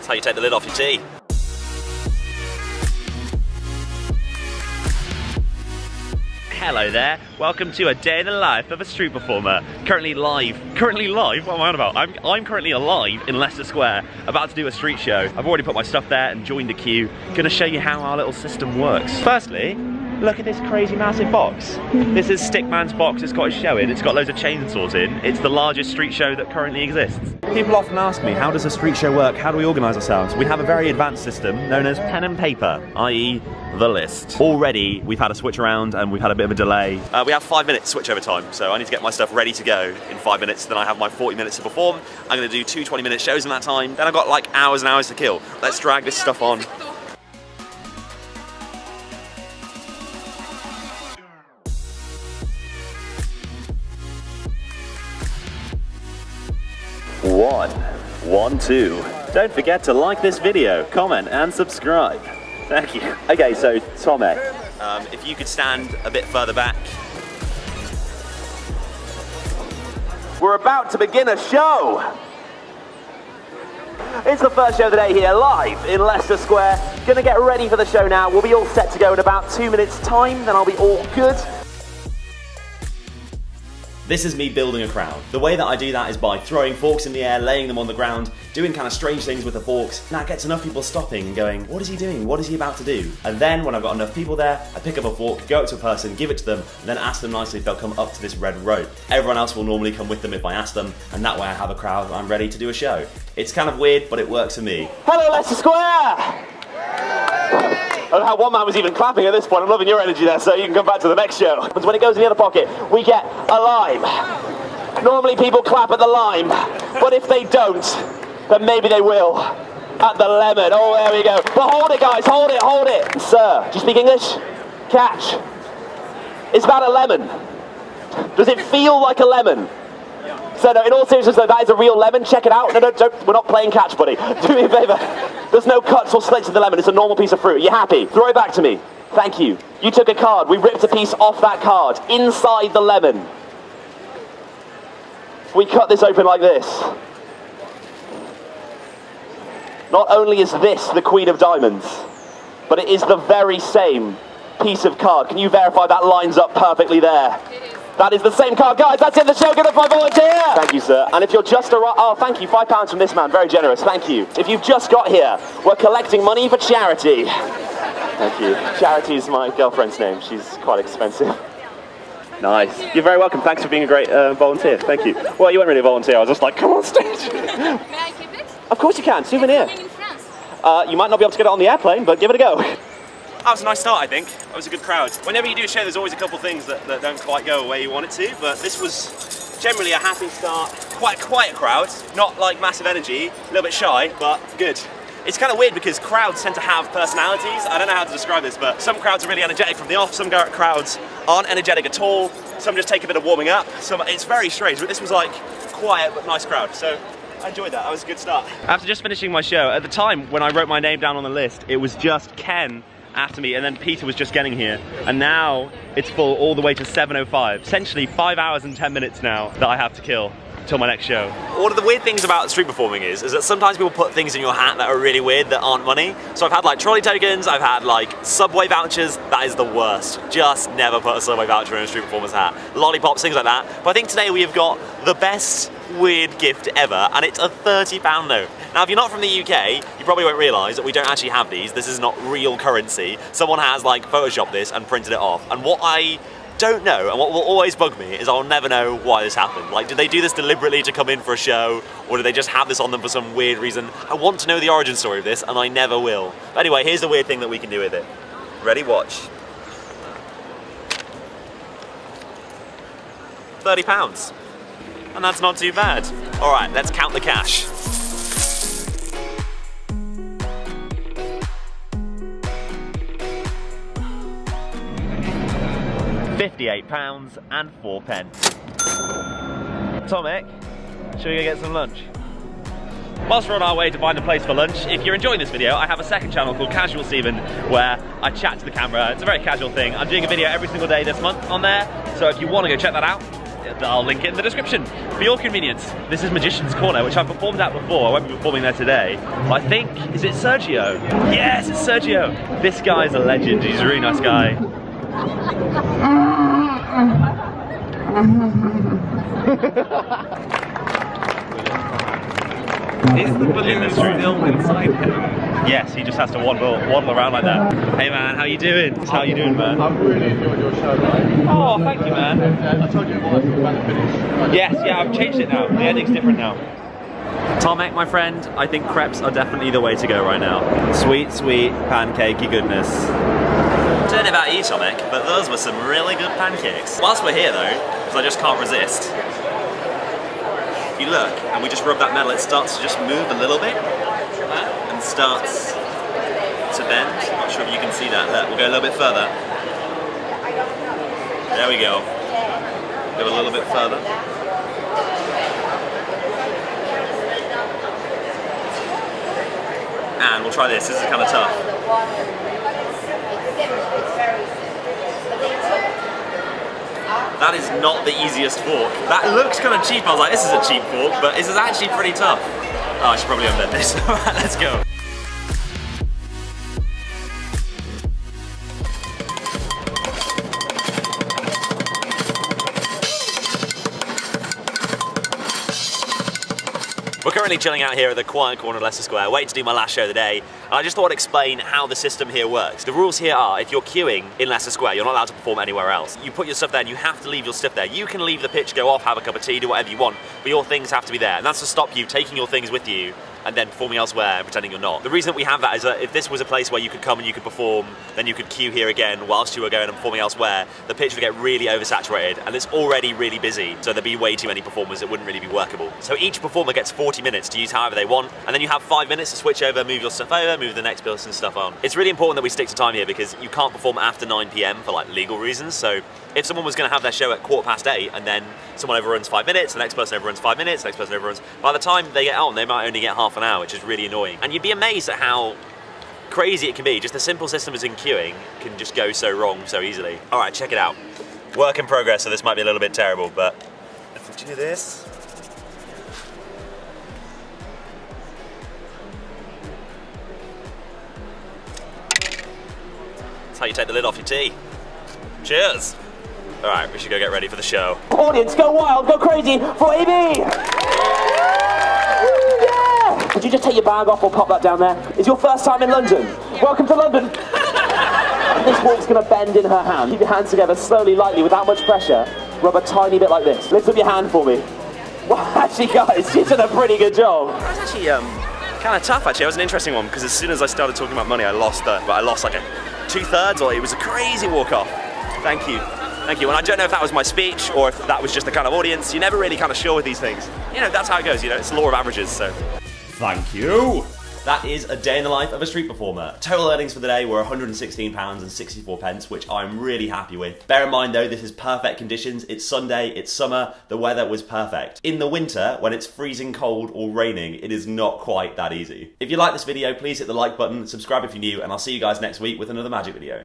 That's how you take the lid off your tea. Hello there, welcome to a day in the life of a street performer. Currently live, what am I on about? I'm currently alive in Leicester Square, about to do a street show. I've already put my stuff there and joined the queue. Gonna show you how our little system works. Firstly, look at this crazy massive box. This is Stickman's box, it's got a show in, it's got loads of chainsaws in. It's the largest street show that currently exists. People often ask me, how does a street show work? How do we organise ourselves? We have a very advanced system known as pen and paper, i.e. the list. Already, we've had a switch around and we've had a bit of a delay. We have 5 minutes switch over time, so I need to get my stuff ready to go in 5 minutes. Then I have my 40 minutes to perform. I'm gonna do 2 20-minute shows in that time. Then I've got like hours and hours to kill. Let's drag this stuff on. One, two. Don't forget to like this video, comment and subscribe. Thank you. Okay, so Tomek, if you could stand a bit further back. We're about to begin a show. It's the first show of the day here, live in Leicester Square. Gonna get ready for the show now. We'll be all set to go in about 2 minutes time, then I'll be all good. This is me building a crowd. The way that I do that is by throwing forks in the air, laying them on the ground, doing kind of strange things with the forks. And that gets enough people stopping and going, what is he doing? What is he about to do? And then when I've got enough people there, I pick up a fork, go up to a person, give it to them, and then ask them nicely if they'll come up to this red rope. Everyone else will normally come with them if I ask them, and that way I have a crowd and I'm ready to do a show. It's kind of weird, but it works for me. Hello, Leicester Square! I don't know how one man was even clapping at this point. I'm loving your energy there, so you can come back to the next show. But when it goes in the other pocket, we get a lime. Normally people clap at the lime, but if they don't, then maybe they will at the lemon. Oh, there we go. But hold it, guys, hold it. Sir, do you speak English? Catch. Is that a lemon? Does it feel like a lemon? So no, in all seriousness though, that is a real lemon. Check it out. No, don't, we're not playing catch, buddy. Do me a favour. There's no cuts or slits in the lemon. It's a normal piece of fruit. You happy? Throw it back to me. Thank you. You took a card. We ripped a piece off that card. Inside the lemon. We cut this open like this. Not only is this the Queen of Diamonds, but it is the very same piece of card. Can you verify that lines up perfectly there? That is the same card. Guys, that's it, the show. Good enough, my volunteer. Thank you, sir. And if you're just arrived, oh, thank you, £5 from this man, very generous, thank you. If you've just got here, we're collecting money for charity. Thank you. Charity is my girlfriend's name. She's quite expensive. Nice. You're very welcome. Thanks for being a great volunteer. Thank you. Well, you weren't really a volunteer. I was just like, come on stage. May I keep it? Of course you can. Souvenir. In France. You might not be able to get it on the airplane, but give it a go. That was a nice start, I think. That was a good crowd. Whenever you do a show, there's always a couple of things that don't quite go where you want it to, but this was generally a happy start. Quite a quiet crowd, not like massive energy, a little bit shy, but good. It's kind of weird because crowds tend to have personalities. I don't know how to describe this, but some crowds are really energetic from the off, some crowds aren't energetic at all, some just take a bit of warming up. It's very strange, but this was like quiet but nice crowd. So I enjoyed that. That was a good start. After just finishing my show, at the time when I wrote my name down on the list, it was just Ken after me, and then Peter was just getting here, and now it's full all the way to 7:05. Essentially 5 hours and 10 minutes now that I have to kill till my next show. One of the weird things about street performing is that sometimes people put things in your hat that are really weird that aren't money. So I've had like trolley tokens, I've had like Subway vouchers. That is the worst. Just never put a Subway voucher in a street performer's hat. Lollipops, things like that. But I think today we have got the best weird gift ever, and it's a £30 note. Now, if you're not from the UK, you probably won't realise that we don't actually have these. This is not real currency. Someone has like photoshopped this and printed it off. And what I don't know, and what will always bug me, is I'll never know why this happened. Like, did they do this deliberately to come in for a show, or did they just have this on them for some weird reason? I want to know the origin story of this, and I never will. But anyway, here's the weird thing that we can do with it. Ready? Watch. £30. And that's not too bad. All right, let's count the cash. £58.04. Tomek, shall we go get some lunch? Whilst we're on our way to find a place for lunch, if you're enjoying this video, I have a second channel called Casual Steven where I chat to the camera. It's a very casual thing. I'm doing a video every single day this month on there, so if you want to go check that out, I'll link it in the description for your convenience. This is Magician's Corner, which I've performed at before. I won't be performing there today. But I think, is it Sergio? Yes, it's Sergio. This guy's a legend. He's a really nice guy. Is the balloon still inside him? Yes, he just has to waddle around like that. Hey man, how you doing? How you doing, man? I've really enjoyed your show, mate. Oh, thank you, man. I told you it was about to finish. Yes, yeah, I've changed it now. The ending's different now. Tomek, my friend, I think crepes are definitely the way to go right now. Sweet, sweet, pancakey goodness. I don't know about you, Tomek, but those were some really good pancakes. Whilst we're here though, because I just can't resist, if you look and we just rub that metal, it starts to just move a little bit and starts to bend. I'm not sure if you can see that. Look, we'll go a little bit further. There we go. Go a little bit further. And we'll try this. This is kind of tough. That is not the easiest fork. That looks kind of cheap. I was like, this is a cheap fork, but this is actually pretty tough. Oh, I should probably unbend this. Alright, let's go. We're currently chilling out here at the quiet corner of Leicester Square, waiting to do my last show of the day. And I just thought I'd explain how the system here works. The rules here are, if you're queuing in Leicester Square, you're not allowed to perform anywhere else. You put your stuff there and you have to leave your stuff there. You can leave the pitch, go off, have a cup of tea, do whatever you want, but your things have to be there. And that's to stop you taking your things with you and then performing elsewhere and pretending you're not. The reason that we have that is that if this was a place where you could come and you could perform, then you could queue here again whilst you were going and performing elsewhere, the pitch would get really oversaturated, and it's already really busy, so there'd be way too many performers that wouldn't really be workable. So each performer gets 40 minutes to use however they want, and then you have 5 minutes to switch over, move your stuff over, move the next person's stuff on. It's really important that we stick to time here because you can't perform after 9 PM for like legal reasons, so if someone was going to have their show at 8:15 and then someone overruns 5 minutes, the next person overruns 5 minutes, the next person overruns, by the time they get on, they might only get half an hour, which is really annoying. And you'd be amazed at how crazy it can be. Just the simple system as in queuing can just go so wrong so easily. All right, check it out. Work in progress, so this might be a little bit terrible, but if we do this. That's how you take the lid off your tea. Cheers. All right, we should go get ready for the show. Audience, go wild, go crazy for AB! Yeah! Could you just take your bag off or pop that down there? It's your first time in London. Welcome to London. This walk's gonna bend in her hand. Keep your hands together slowly, lightly, without much pressure. Rub a tiny bit like this. Lift up your hand for me. Wow, actually guys, she's done a pretty good job. That was actually kind of tough actually. It was an interesting one because as soon as I started talking about money, I lost like a 2/3, or it was a crazy walk off. Thank you. Thank you. And I don't know if that was my speech or if that was just the kind of audience. You're never really kind of sure with these things. You know, that's how it goes, you know, it's the law of averages, so. Thank you. That is a day in the life of a street performer. Total earnings for the day were £116.64, which I'm really happy with. Bear in mind though, this is perfect conditions. It's Sunday, it's summer, the weather was perfect. In the winter, when it's freezing cold or raining, it is not quite that easy. If you like this video, please hit the like button, subscribe if you're new, and I'll see you guys next week with another magic video.